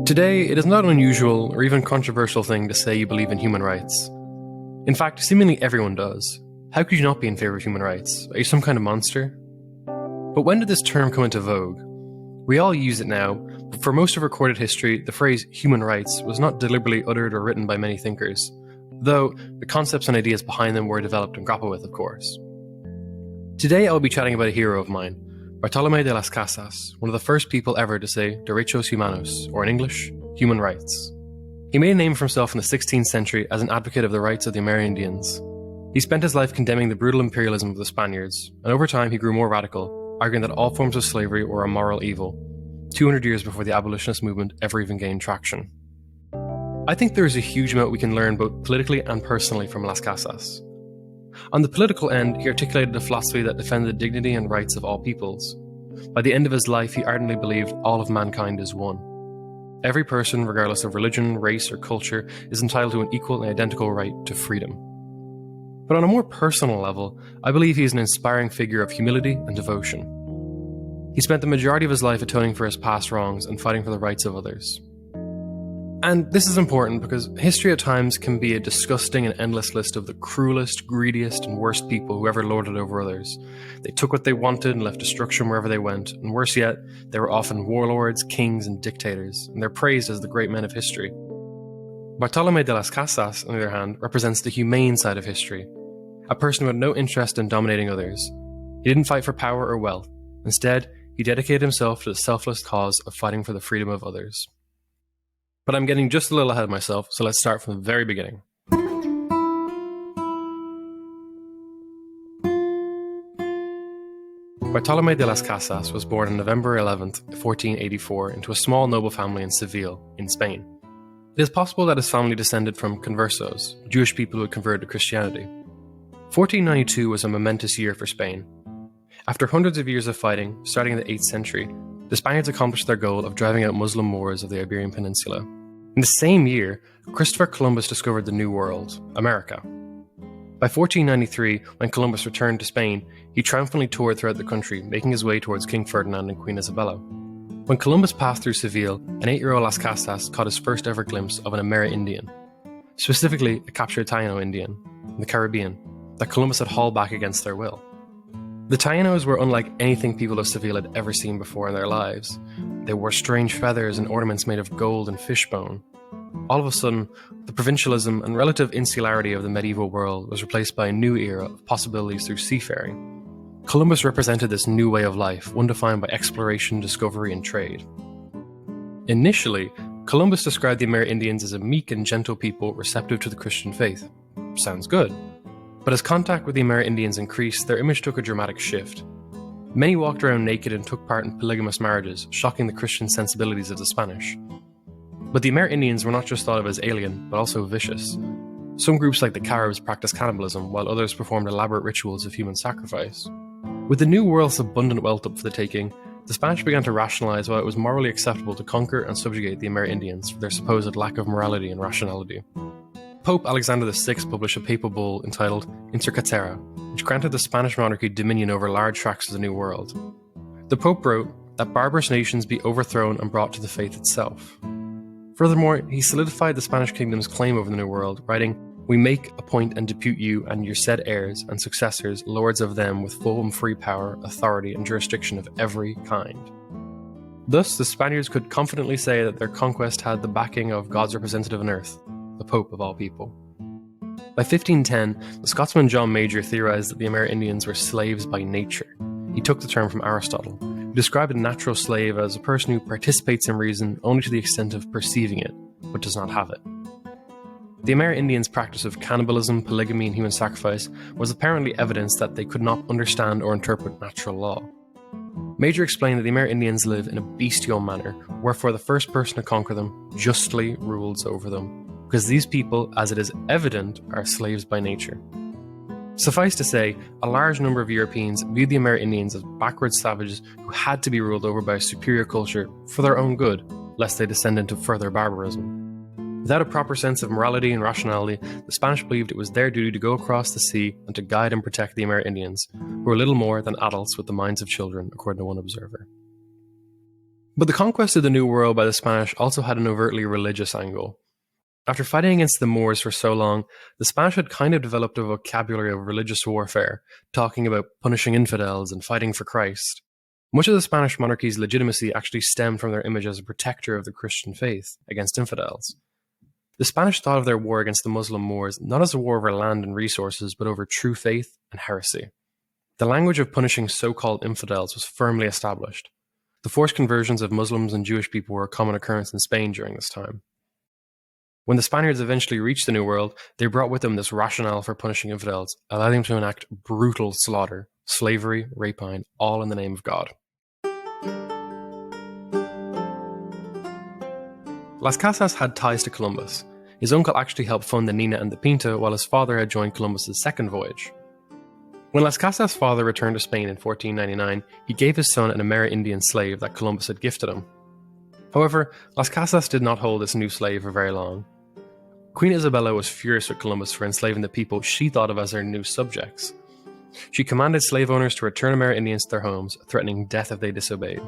Today, it is not an unusual or even controversial thing to say you believe in human rights. In fact, seemingly everyone does. How could you not be in favour of human rights? Are you some kind of monster? But when did this term come into vogue? We all use it now, but for most of recorded history, the phrase human rights was not deliberately uttered or written by many thinkers, though the concepts and ideas behind them were developed and grappled with, of course. Today I will be chatting about a hero of mine, Bartolomé de las Casas, one of the first people ever to say derechos humanos, or in English, human rights. He made a name for himself in the 16th century as an advocate of the rights of the Amerindians. He spent his life condemning the brutal imperialism of the Spaniards, and over time he grew more radical, arguing that all forms of slavery were a moral evil, 200 years before the abolitionist movement ever even gained traction. I think there is a huge amount we can learn both politically and personally from Las Casas. On the political end, he articulated a philosophy that defended the dignity and rights of all peoples. By the end of his life, he ardently believed all of mankind is one. Every person, regardless of religion, race, or culture, is entitled to an equal and identical right to freedom. But on a more personal level, I believe he is an inspiring figure of humility and devotion. He spent the majority of his life atoning for his past wrongs and fighting for the rights of others. And this is important because history at times can be a disgusting and endless list of the cruelest, greediest, and worst people who ever lorded over others. They took what they wanted and left destruction wherever they went, and worse yet, they were often warlords, kings, and dictators, and they're praised as the great men of history. Bartolomé de las Casas, on the other hand, represents the humane side of history, a person who had no interest in dominating others. He didn't fight for power or wealth. Instead, he dedicated himself to the selfless cause of fighting for the freedom of others. But I'm getting just a little ahead of myself, so let's start from the very beginning. Bartolomé de las Casas was born on November 11th, 1484, into a small noble family in Seville, in Spain. It is possible that his family descended from conversos, Jewish people who had converted to Christianity. 1492 was a momentous year for Spain. After hundreds of years of fighting, starting in the 8th century, the Spaniards accomplished their goal of driving out Muslim Moors of the Iberian Peninsula. In the same year, Christopher Columbus discovered the New World, America. By 1493, when Columbus returned to Spain, he triumphantly toured throughout the country, making his way towards King Ferdinand and Queen Isabella. When Columbus passed through Seville, an 8-year-old Las Casas caught his first ever glimpse of an Amerindian, specifically a captured Taino Indian in the Caribbean that Columbus had hauled back against their will. The Tainos were unlike anything people of Seville had ever seen before in their lives. They wore strange feathers and ornaments made of gold and fishbone. All of a sudden, the provincialism and relative insularity of the medieval world was replaced by a new era of possibilities through seafaring. Columbus represented this new way of life, one defined by exploration, discovery, and trade. Initially, Columbus described the Amerindians as a meek and gentle people receptive to the Christian faith. Sounds good. But as contact with the Amerindians increased, their image took a dramatic shift. Many walked around naked and took part in polygamous marriages, shocking the Christian sensibilities of the Spanish. But the Amerindians were not just thought of as alien, but also vicious. Some groups like the Caribs practiced cannibalism, while others performed elaborate rituals of human sacrifice. With the New World's abundant wealth up for the taking, the Spanish began to rationalize why it was morally acceptable to conquer and subjugate the Amerindians for their supposed lack of morality and rationality. Pope Alexander VI published a papal bull entitled Inter Caetera, which granted the Spanish monarchy dominion over large tracts of the New World. The Pope wrote that barbarous nations be overthrown and brought to the faith itself. Furthermore, he solidified the Spanish kingdom's claim over the New World, writing, "We make, appoint, and depute you and your said heirs and successors lords of them with full and free power, authority, and jurisdiction of every kind." Thus, the Spaniards could confidently say that their conquest had the backing of God's representative on earth, the Pope of all people. By 1510, the Scotsman John Major theorized that the Amerindians were slaves by nature. He took the term from Aristotle, who described a natural slave as a person who participates in reason only to the extent of perceiving it, but does not have it. The Amerindians' practice of cannibalism, polygamy, and human sacrifice was apparently evidence that they could not understand or interpret natural law. Major explained that the Amerindians live in a bestial manner, wherefore the first person to conquer them justly rules over them, because these people, as it is evident, are slaves by nature. Suffice to say, a large number of Europeans viewed the Amerindians as backward savages who had to be ruled over by a superior culture for their own good, lest they descend into further barbarism. Without a proper sense of morality and rationality, the Spanish believed it was their duty to go across the sea and to guide and protect the Amerindians, who were little more than adults with the minds of children, according to one observer. But the conquest of the New World by the Spanish also had an overtly religious angle. After fighting against the Moors for so long, the Spanish had kind of developed a vocabulary of religious warfare, talking about punishing infidels and fighting for Christ. Much of the Spanish monarchy's legitimacy actually stemmed from their image as a protector of the Christian faith against infidels. The Spanish thought of their war against the Muslim Moors not as a war over land and resources, but over true faith and heresy. The language of punishing so-called infidels was firmly established. The forced conversions of Muslims and Jewish people were a common occurrence in Spain during this time. When the Spaniards eventually reached the New World, they brought with them this rationale for punishing infidels, allowing them to enact brutal slaughter, slavery, rapine, all in the name of God. Las Casas had ties to Columbus. His uncle actually helped fund the Nina and the Pinta, while his father had joined Columbus's second voyage. When Las Casas' father returned to Spain in 1499, he gave his son an Amerindian slave that Columbus had gifted him. However, Las Casas did not hold this new slave for very long. Queen Isabella was furious with Columbus for enslaving the people she thought of as her new subjects. She commanded slave owners to return Amerindians to their homes, threatening death if they disobeyed.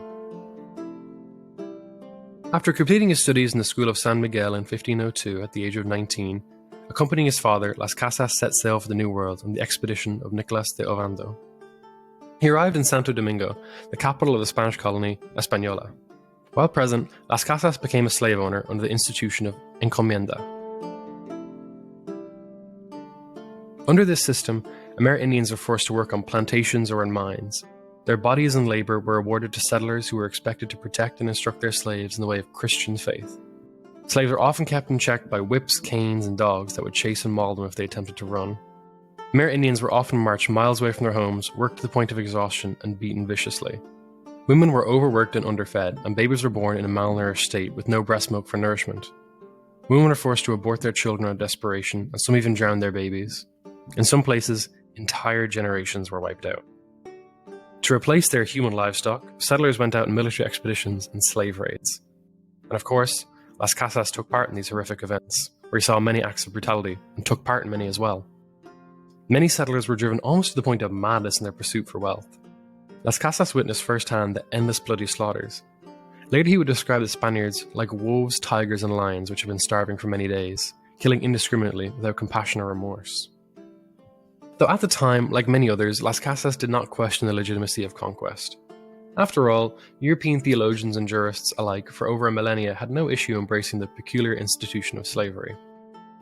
After completing his studies in the school of San Miguel in 1502 at the age of 19, accompanying his father, Las Casas set sail for the New World on the expedition of Nicolas de Ovando. He arrived in Santo Domingo, the capital of the Spanish colony Española. While present, Las Casas became a slave owner under the institution of encomienda. Under this system, Amerindians were forced to work on plantations or in mines. Their bodies and labor were awarded to settlers who were expected to protect and instruct their slaves in the way of Christian faith. Slaves were often kept in check by whips, canes, and dogs that would chase and maul them if they attempted to run. Amerindians were often marched miles away from their homes, worked to the point of exhaustion, and beaten viciously. Women were overworked and underfed, and babies were born in a malnourished state with no breast milk for nourishment. Women were forced to abort their children out of desperation, and some even drowned their babies. In some places, entire generations were wiped out. To replace their human livestock, settlers went out on military expeditions and slave raids. And of course, Las Casas took part in these horrific events, where he saw many acts of brutality, and took part in many as well. Many settlers were driven almost to the point of madness in their pursuit for wealth. Las Casas witnessed firsthand the endless bloody slaughters. Later he would describe the Spaniards like wolves, tigers, and lions which had been starving for many days, killing indiscriminately without compassion or remorse. Though at the time, like many others, Las Casas did not question the legitimacy of conquest. After all, European theologians and jurists alike for over a millennia had no issue embracing the peculiar institution of slavery.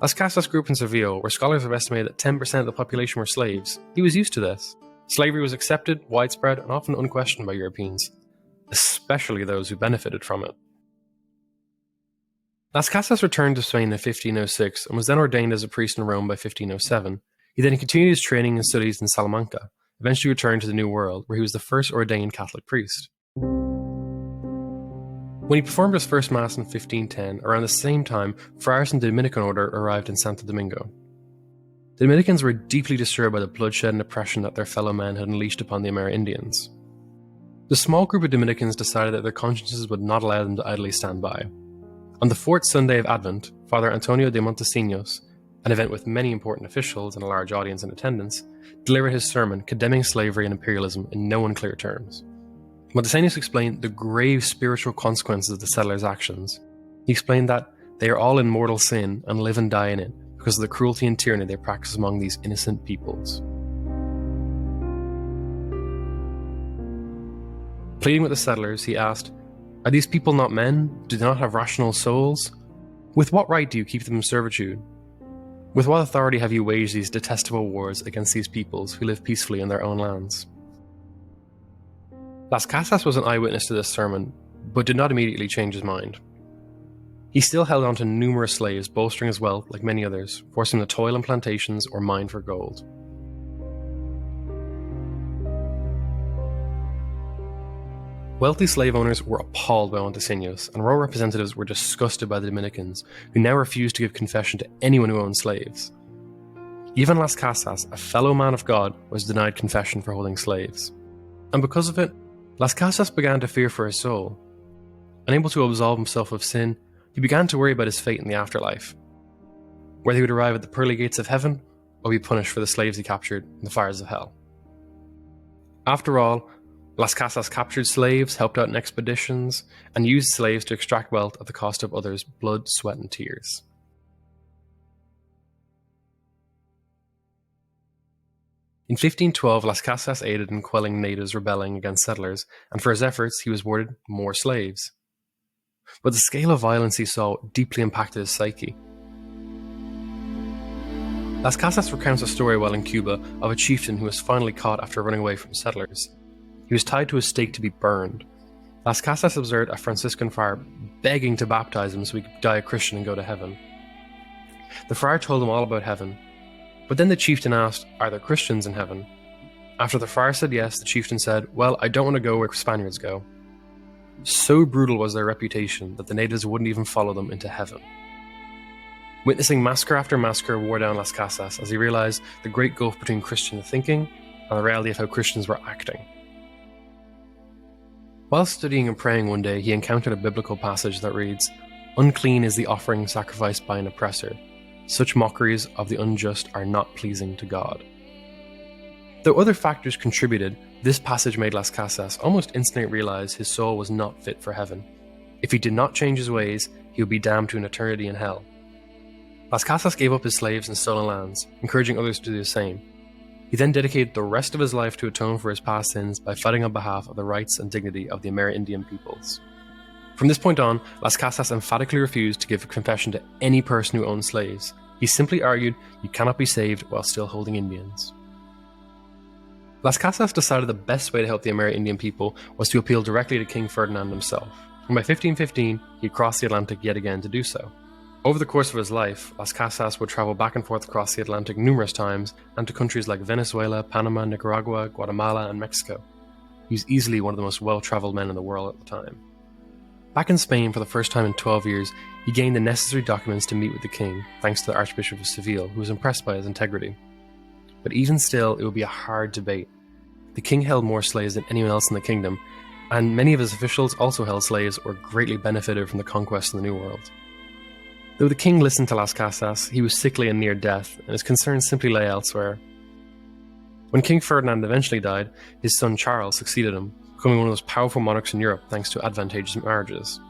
Las Casas grew up in Seville, where scholars have estimated that 10% of the population were slaves. He was used to this. Slavery was accepted, widespread, and often unquestioned by Europeans, especially those who benefited from it. Las Casas returned to Spain in 1506 and was then ordained as a priest in Rome by 1507. He then continued his training and studies in Salamanca, eventually returned to the New World, where he was the first ordained Catholic priest. When he performed his first Mass in 1510, around the same time, friars from the Dominican order arrived in Santo Domingo. The Dominicans were deeply disturbed by the bloodshed and oppression that their fellow men had unleashed upon the Amerindians. The small group of Dominicans decided that their consciences would not allow them to idly stand by. On the fourth Sunday of Advent, Father Antonio de Montesinos, an event with many important officials and a large audience in attendance, delivered his sermon condemning slavery and imperialism in no unclear terms. Montesinos explained the grave spiritual consequences of the settlers' actions. He explained that they are all in mortal sin and live and die in it because of the cruelty and tyranny they practice among these innocent peoples. Pleading with the settlers, he asked, "Are these people not men? Do they not have rational souls? With what right do you keep them in servitude? With what authority have you waged these detestable wars against these peoples who live peacefully in their own lands?" Las Casas was an eyewitness to this sermon, but did not immediately change his mind. He still held on to numerous slaves, bolstering his wealth like many others, forcing them to toil in plantations or mine for gold. Wealthy slave owners were appalled by Montesinos, and royal representatives were disgusted by the Dominicans, who now refused to give confession to anyone who owned slaves. Even Las Casas, a fellow man of God, was denied confession for holding slaves. And because of it, Las Casas began to fear for his soul. Unable to absolve himself of sin, he began to worry about his fate in the afterlife, whether he would arrive at the pearly gates of heaven or be punished for the slaves he captured in the fires of hell. After all, Las Casas captured slaves, helped out in expeditions, and used slaves to extract wealth at the cost of others' blood, sweat, and tears. In 1512, Las Casas aided in quelling natives rebelling against settlers, and for his efforts he was awarded more slaves. But the scale of violence he saw deeply impacted his psyche. Las Casas recounts a story while in Cuba of a chieftain who was finally caught after running away from settlers. He was tied to a stake to be burned. Las Casas observed a Franciscan friar begging to baptize him so he could die a Christian and go to heaven. The friar told him all about heaven, but then the chieftain asked, "Are there Christians in heaven?" After the friar said yes, the chieftain said, "Well, I don't want to go where Spaniards go." So brutal was their reputation that the natives wouldn't even follow them into heaven. Witnessing massacre after massacre wore down Las Casas as he realized the great gulf between Christian thinking and the reality of how Christians were acting. While studying and praying one day, he encountered a biblical passage that reads, "Unclean is the offering sacrificed by an oppressor. Such mockeries of the unjust are not pleasing to God." Though other factors contributed, this passage made Las Casas almost instantly realize his soul was not fit for heaven. If he did not change his ways, he would be damned to an eternity in hell. Las Casas gave up his slaves and stolen lands, encouraging others to do the same. He then dedicated the rest of his life to atone for his past sins by fighting on behalf of the rights and dignity of the Amerindian peoples. From this point on, Las Casas emphatically refused to give a confession to any person who owned slaves. He simply argued you cannot be saved while still holding Indians. Las Casas decided the best way to help the Amerindian people was to appeal directly to King Ferdinand himself, and by 1515 he crossed the Atlantic yet again to do so. Over the course of his life, Las Casas would travel back and forth across the Atlantic numerous times and to countries like Venezuela, Panama, Nicaragua, Guatemala, and Mexico. He was easily one of the most well-traveled men in the world at the time. Back in Spain for the first time in 12 years, he gained the necessary documents to meet with the king, thanks to the Archbishop of Seville, who was impressed by his integrity. But even still, it would be a hard debate. The king held more slaves than anyone else in the kingdom, and many of his officials also held slaves or greatly benefited from the conquest in the New World. Though the king listened to Las Casas, he was sickly and near death, and his concerns simply lay elsewhere. When King Ferdinand eventually died, his son Charles succeeded him, becoming one of the most powerful monarchs in Europe thanks to advantageous marriages.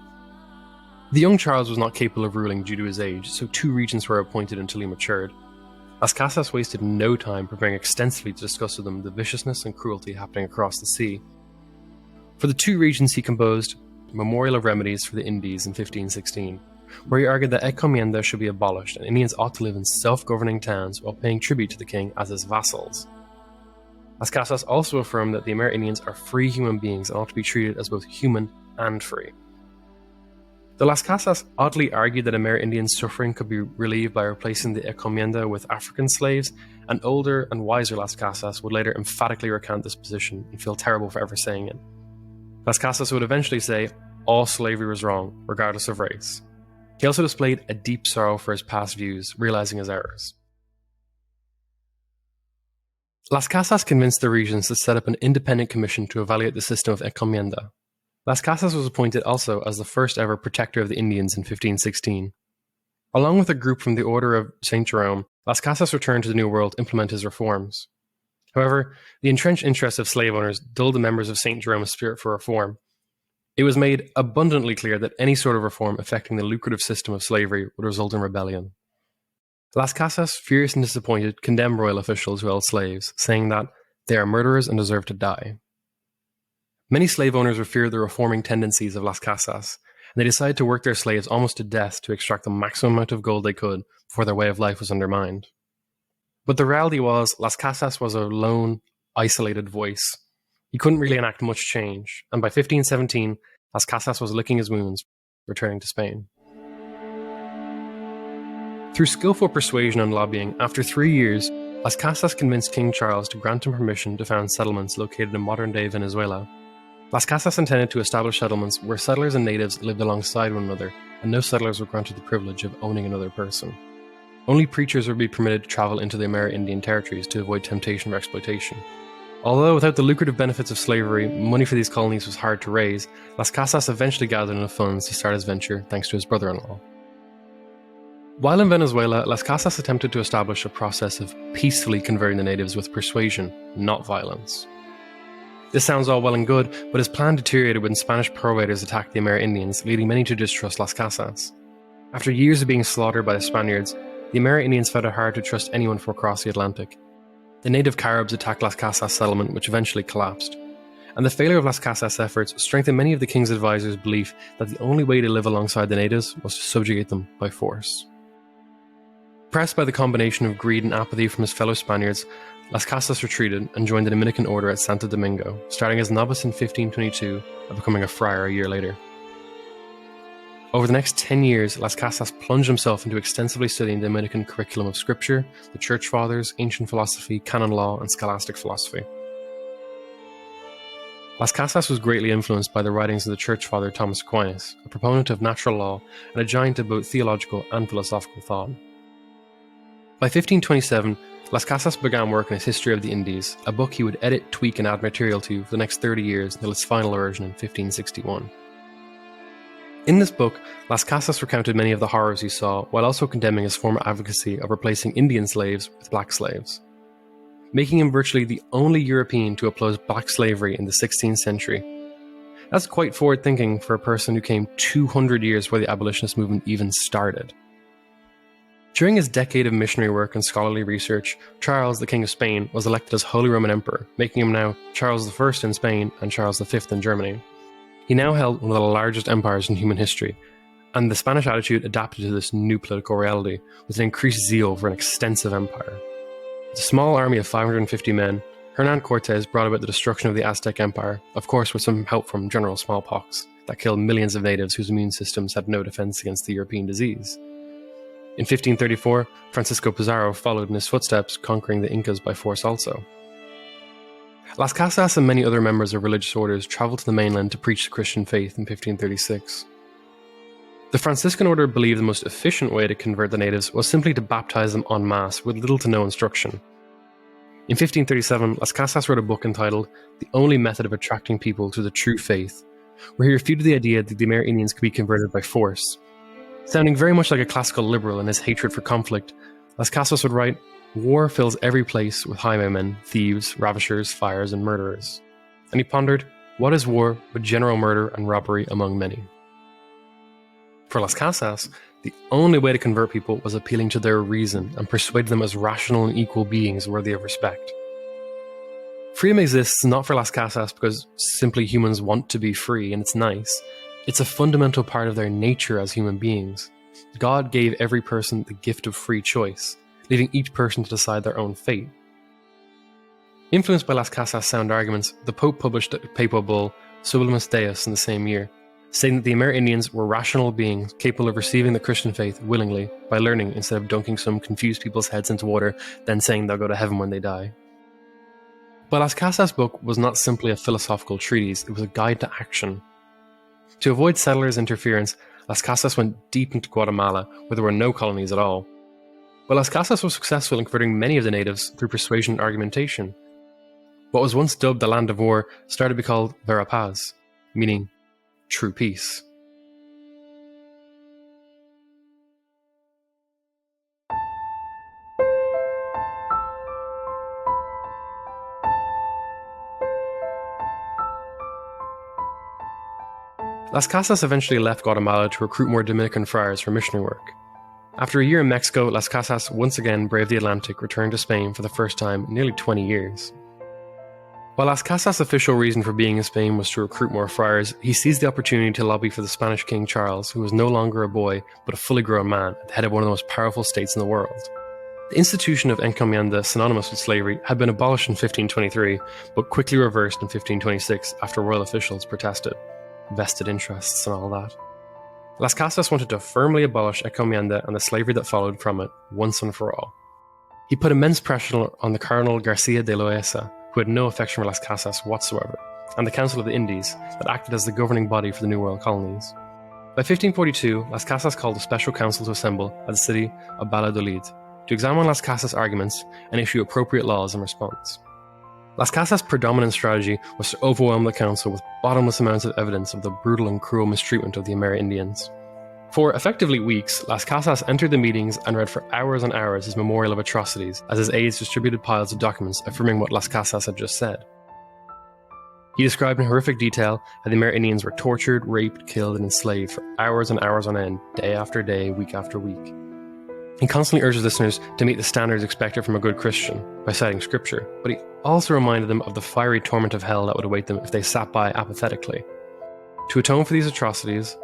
The young Charles was not capable of ruling due to his age, so 2 regents were appointed until he matured. Las Casas wasted no time preparing extensively to discuss with them the viciousness and cruelty happening across the sea. For the 2 regents he composed Memorial of Remedies for the Indies in 1516, where he argued that encomienda should be abolished and Indians ought to live in self-governing towns while paying tribute to the king as his vassals. Las Casas also affirmed that the Amerindians are free human beings and ought to be treated as both human and free. The Las Casas oddly argued that Amerindian suffering could be relieved by replacing the encomienda with African slaves, and older and wiser Las Casas would later emphatically recount this position and feel terrible for ever saying it. Las Casas would eventually say all slavery was wrong, regardless of race. He also displayed a deep sorrow for his past views, realizing his errors. Las Casas convinced the regents to set up an independent commission to evaluate the system of encomienda. Las Casas was appointed also as the first ever protector of the Indians in 1516. Along with a group from the Order of St. Jerome, Las Casas returned to the New World to implement his reforms. However, the entrenched interests of slave owners dulled the members of St. Jerome's spirit for reform. It was made abundantly clear that any sort of reform affecting the lucrative system of slavery would result in rebellion. Las Casas, furious and disappointed, condemned royal officials who held slaves, saying that they are murderers and deserve to die. Many slave owners would fear the reforming tendencies of Las Casas, and they decided to work their slaves almost to death to extract the maximum amount of gold they could before their way of life was undermined. But the reality was, Las Casas was a lone, isolated voice. He couldn't really enact much change, and by 1517, Las Casas was licking his wounds, returning to Spain. Through skillful persuasion and lobbying, after 3 years, Las Casas convinced King Charles to grant him permission to found settlements located in modern-day Venezuela. Las Casas intended to establish settlements where settlers and natives lived alongside one another, and no settlers were granted the privilege of owning another person. Only preachers would be permitted to travel into the Amerindian territories to avoid temptation or exploitation. Although without the lucrative benefits of slavery, money for these colonies was hard to raise, Las Casas eventually gathered enough funds to start his venture thanks to his brother-in-law. While in Venezuela, Las Casas attempted to establish a process of peacefully converting the natives with persuasion, not violence. This sounds all well and good, but his plan deteriorated when Spanish pearl raiders attacked the Amerindians, leading many to distrust Las Casas. After years of being slaughtered by the Spaniards, the Amerindians found it hard to trust anyone from across the Atlantic. The native Caribs attacked Las Casas settlement, which eventually collapsed. And the failure of Las Casas' efforts strengthened many of the king's advisors' belief that the only way to live alongside the natives was to subjugate them by force. Pressed by the combination of greed and apathy from his fellow Spaniards, Las Casas retreated and joined the Dominican order at Santo Domingo, starting as a novice in 1522 and becoming a friar a year later. Over the next 10 years, Las Casas plunged himself into extensively studying the Dominican curriculum of scripture, the church fathers, ancient philosophy, canon law, and scholastic philosophy. Las Casas was greatly influenced by the writings of the church father Thomas Aquinas, a proponent of natural law and a giant of both theological and philosophical thought. By 1527, Las Casas began work on his History of the Indies, a book he would edit, tweak, and add material to for the next 30 years until its final version in 1561. In this book, Las Casas recounted many of the horrors he saw, while also condemning his former advocacy of replacing Indian slaves with black slaves, making him virtually the only European to oppose black slavery in the 16th century. That's quite forward-thinking for a person who came 200 years before the abolitionist movement even started. During his decade of missionary work and scholarly research, Charles, the King of Spain, was elected as Holy Roman Emperor, making him now Charles I in Spain and Charles V in Germany. He now held one of the largest empires in human history, and the Spanish attitude adapted to this new political reality with an increased zeal for an extensive empire. With a small army of 550 men, Hernán Cortés brought about the destruction of the Aztec Empire, of course with some help from general smallpox, that killed millions of natives whose immune systems had no defense against the European disease. In 1534, Francisco Pizarro followed in his footsteps, conquering the Incas by force also. Las Casas and many other members of religious orders traveled to the mainland to preach the Christian faith in 1536. The Franciscan order believed the most efficient way to convert the natives was simply to baptize them en masse with little to no instruction. In 1537, Las Casas wrote a book entitled The Only Method of Attracting People to the True Faith, where he refuted the idea that the Amerindians could be converted by force. Sounding very much like a classical liberal in his hatred for conflict, Las Casas would write, "War fills every place with highwaymen, thieves, ravishers, fires, and murderers." And he pondered, what is war but general murder and robbery among many? For Las Casas, the only way to convert people was appealing to their reason and persuade them as rational and equal beings worthy of respect. Freedom exists not for Las Casas because simply humans want to be free and it's nice. It's a fundamental part of their nature as human beings. God gave every person the gift of free choice, leaving each person to decide their own fate. Influenced by Las Casas' sound arguments, the Pope published a papal bull, Sublimus Deus, in the same year, saying that the Amerindians were rational beings capable of receiving the Christian faith willingly by learning instead of dunking some confused people's heads into water, then saying they'll go to heaven when they die. But Las Casas' book was not simply a philosophical treatise, it was a guide to action. To avoid settlers' interference, Las Casas went deep into Guatemala, where there were no colonies at all. But Las Casas was successful in converting many of the natives through persuasion and argumentation. What was once dubbed the Land of War started to be called Vera Paz, meaning true peace. Las Casas eventually left Guatemala to recruit more Dominican friars for missionary work. After a year in Mexico, Las Casas once again braved the Atlantic, returned to Spain for the first time in nearly 20 years. While Las Casas' official reason for being in Spain was to recruit more friars, he seized the opportunity to lobby for the Spanish King Charles, who was no longer a boy, but a fully grown man at the head of one of the most powerful states in the world. The institution of encomienda, synonymous with slavery, had been abolished in 1523, but quickly reversed in 1526 after royal officials protested. Vested interests and all that. Las Casas wanted to firmly abolish encomienda and the slavery that followed from it, once and for all. He put immense pressure on the Cardinal Garcia de Loaesa, who had no affection for Las Casas whatsoever, and the Council of the Indies, that acted as the governing body for the New World colonies. By 1542, Las Casas called a special council to assemble at the city of Valladolid to examine Las Casas' arguments and issue appropriate laws in response. Las Casas' predominant strategy was to overwhelm the council with bottomless amounts of evidence of the brutal and cruel mistreatment of the Amerindians. For effectively weeks, Las Casas entered the meetings and read for hours and hours his memorial of atrocities as his aides distributed piles of documents affirming what Las Casas had just said. He described in horrific detail how the Amerindians were tortured, raped, killed, and enslaved for hours and hours on end, day after day, week after week. He constantly urges listeners to meet the standards expected from a good Christian by citing scripture, but he also reminded them of the fiery torment of hell that would await them if they sat by apathetically. To atone for these atrocities,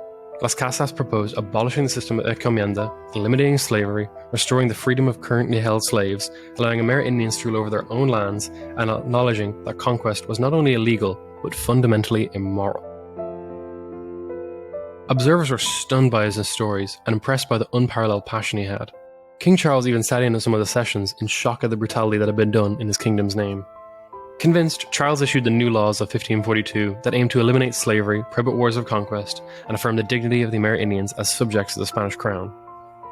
Las Casas proposed abolishing the system of encomienda, eliminating slavery, restoring the freedom of currently held slaves, allowing Amerindians to rule over their own lands, and acknowledging that conquest was not only illegal, but fundamentally immoral. Observers were stunned by his stories and impressed by the unparalleled passion he had. King Charles even sat in on some of the sessions in shock at the brutality that had been done in his kingdom's name. Convinced, Charles issued the new laws of 1542 that aimed to eliminate slavery, prohibit wars of conquest, and affirm the dignity of the Amerindians as subjects of the Spanish crown.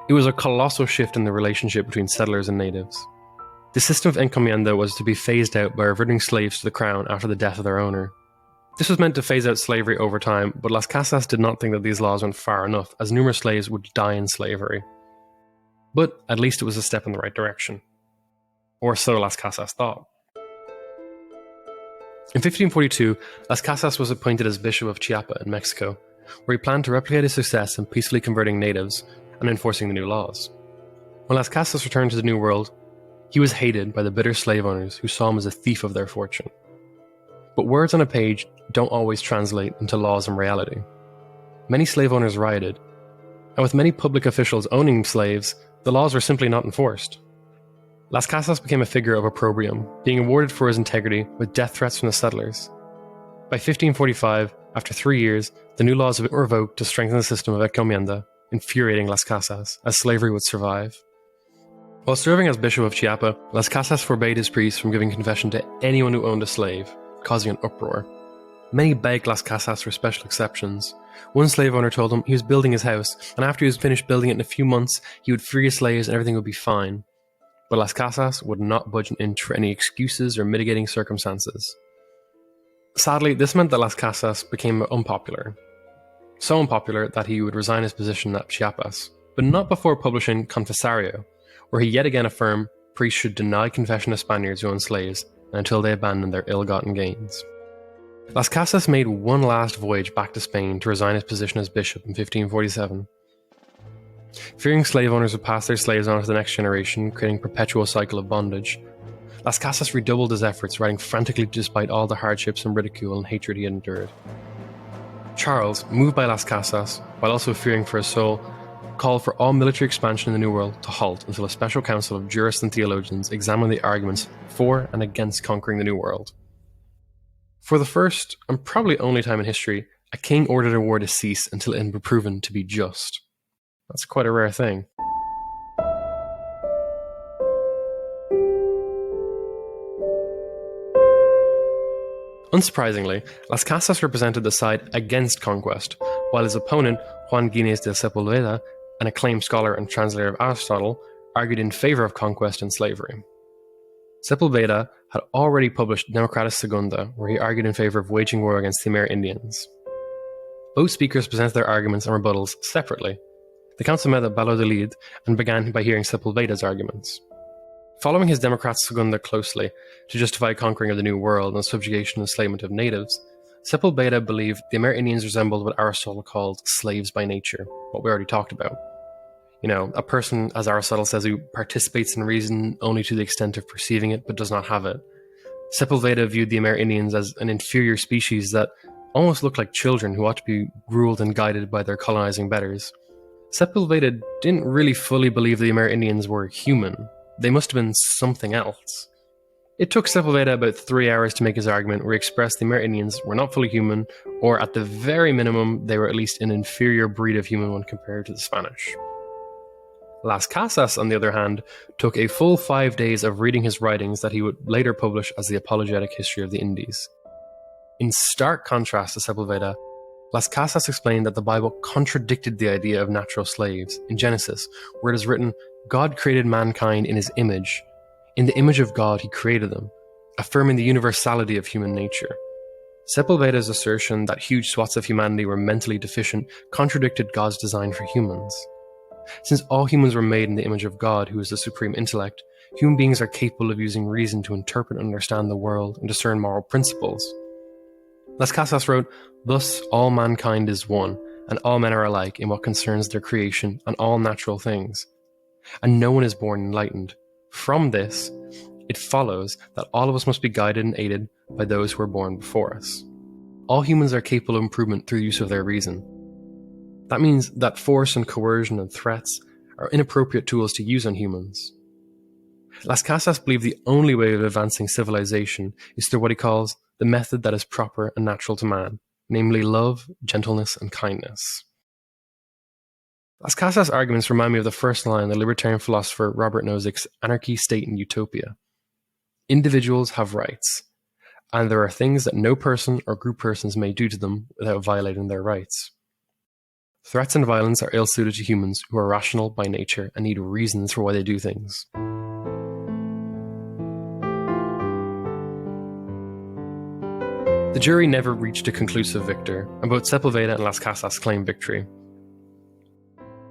It was a colossal shift in the relationship between settlers and natives. The system of encomienda was to be phased out by reverting slaves to the crown after the death of their owner. This was meant to phase out slavery over time, but Las Casas did not think that these laws went far enough, as numerous slaves would die in slavery. But at least it was a step in the right direction. Or so Las Casas thought. In 1542, Las Casas was appointed as Bishop of Chiapa in Mexico, where he planned to replicate his success in peacefully converting natives and enforcing the new laws. When Las Casas returned to the New World, he was hated by the bitter slave owners who saw him as a thief of their fortune. But words on a page don't always translate into laws and reality. Many slave owners rioted, and with many public officials owning slaves, the laws were simply not enforced. Las Casas became a figure of opprobrium, being awarded for his integrity with death threats from the settlers. By 1545, after 3 years, the new laws were revoked to strengthen the system of encomienda, infuriating Las Casas, as slavery would survive. While serving as Bishop of Chiapa, Las Casas forbade his priests from giving confession to anyone who owned a slave, causing an uproar. Many begged Las Casas for special exceptions. One slave owner told him he was building his house, and after he was finished building it in a few months, he would free his slaves and everything would be fine. But Las Casas would not budge an inch for any excuses or mitigating circumstances. Sadly, this meant that Las Casas became unpopular. So unpopular that he would resign his position at Chiapas, but not before publishing Confesario, where he yet again affirmed priests should deny confession to Spaniards who owned slaves until they abandoned their ill-gotten gains. Las Casas made one last voyage back to Spain to resign his position as bishop in 1547. Fearing slave owners would pass their slaves on to the next generation, creating a perpetual cycle of bondage, Las Casas redoubled his efforts, writing frantically despite all the hardships and ridicule and hatred he had endured. Charles, moved by Las Casas, while also fearing for his soul, called for all military expansion in the New World to halt until a special council of jurists and theologians examined the arguments for and against conquering the New World. For the first, and probably only time in history, a king ordered a war to cease until it had been proven to be just. That's quite a rare thing. Unsurprisingly, Las Casas represented the side against conquest, while his opponent, Juan Ginés de Sepúlveda, an acclaimed scholar and translator of Aristotle, argued in favor of conquest and slavery. Sepúlveda had already published Democracia Segunda, where he argued in favor of waging war against the Amerindians. Both speakers presented their arguments and rebuttals separately. The council met at Valladolid and began by hearing Sepúlveda's arguments. Following his Democracia Segunda closely to justify conquering of the New World and subjugation and enslavement of natives, Sepúlveda believed the Amerindians resembled what Aristotle called slaves by nature, what we already talked about. A person, as Aristotle says, who participates in reason only to the extent of perceiving it but does not have it. Sepúlveda viewed the Amerindians as an inferior species that almost looked like children who ought to be ruled and guided by their colonizing betters. Sepúlveda didn't really fully believe the Amerindians were human. They must have been something else. It took Sepúlveda about 3 hours to make his argument, where he expressed the Amerindians were not fully human, or at the very minimum, they were at least an inferior breed of human when compared to the Spanish. Las Casas, on the other hand, took a full 5 days of reading his writings that he would later publish as the Apologetic History of the Indies. In stark contrast to Sepúlveda, Las Casas explained that the Bible contradicted the idea of natural slaves in Genesis, where it is written, God created mankind in his image. In the image of God, he created them, affirming the universality of human nature. Sepúlveda's assertion that huge swaths of humanity were mentally deficient contradicted God's design for humans. Since all humans were made in the image of God, who is the supreme intellect, human beings are capable of using reason to interpret and understand the world and discern moral principles. Las Casas wrote, "Thus all mankind is one, and all men are alike in what concerns their creation and all natural things. And no one is born enlightened. From this, it follows that all of us must be guided and aided by those who were born before us. All humans are capable of improvement through the use of their reason. That means that force and coercion and threats are inappropriate tools to use on humans." Las Casas believed the only way of advancing civilization is through what he calls the method that is proper and natural to man, namely love, gentleness, and kindness. Las Casas' arguments remind me of the first line of the libertarian philosopher Robert Nozick's Anarchy, State, and Utopia. Individuals have rights, and there are things that no person or group persons may do to them without violating their rights. Threats and violence are ill-suited to humans who are rational by nature and need reasons for why they do things. The jury never reached a conclusive victor, and both Sepulveda and Las Casas claimed victory.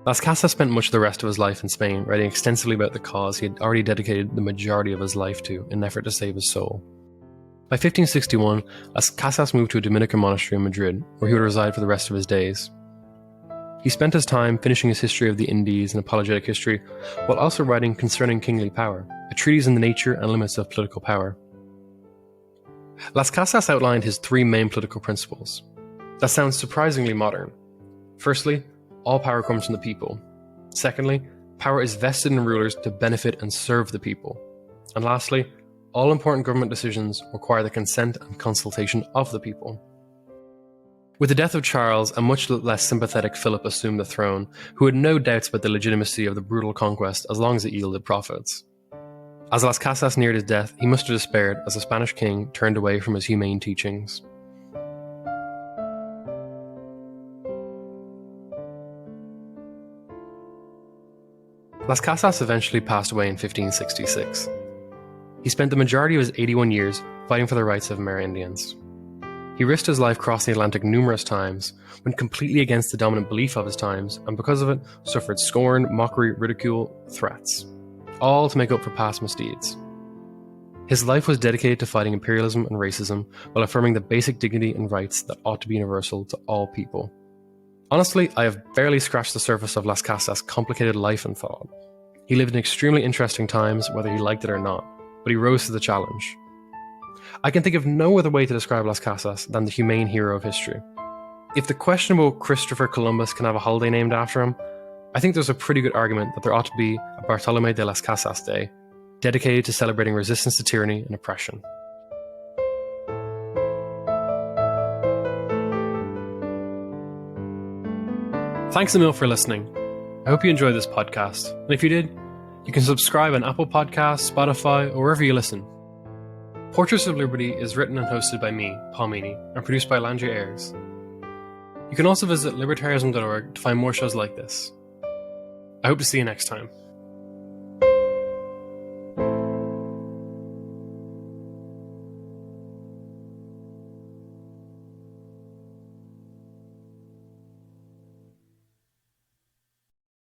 Las Casas spent much of the rest of his life in Spain writing extensively about the cause he had already dedicated the majority of his life to in an effort to save his soul. By 1561, Las Casas moved to a Dominican monastery in Madrid, where he would reside for the rest of his days. He spent his time finishing his history of the Indies and apologetic history, while also writing Concerning Kingly Power, a treatise on the nature and limits of political power. Las Casas outlined his three main political principles. That sounds surprisingly modern. Firstly, all power comes from the people. Secondly, power is vested in rulers to benefit and serve the people. And lastly, all important government decisions require the consent and consultation of the people. With the death of Charles, a much less sympathetic Philip assumed the throne, who had no doubts about the legitimacy of the brutal conquest as long as it yielded profits. As Las Casas neared his death, he must have despaired as the Spanish king turned away from his humane teachings. Las Casas eventually passed away in 1566. He spent the majority of his 81 years fighting for the rights of Amerindians. He risked his life crossing the Atlantic numerous times, went completely against the dominant belief of his times, and because of it, suffered scorn, mockery, ridicule, threats, all to make up for past misdeeds. His life was dedicated to fighting imperialism and racism while affirming the basic dignity and rights that ought to be universal to all people. Honestly, I have barely scratched the surface of Las Casas' complicated life and thought. He lived in extremely interesting times, whether he liked it or not, but he rose to the challenge. I can think of no other way to describe Las Casas than the humane hero of history. If the questionable Christopher Columbus can have a holiday named after him, I think there's a pretty good argument that there ought to be a Bartolomé de las Casas Day, dedicated to celebrating resistance to tyranny and oppression. Thanks a mil for listening. I hope you enjoyed this podcast, and if you did, you can subscribe on Apple Podcasts, Spotify, or wherever you listen. Portraits of Liberty is written and hosted by me, Paul Meany, and produced by Landry Ayres. You can also visit Libertarianism.org to find more shows like this. I hope to see you next time.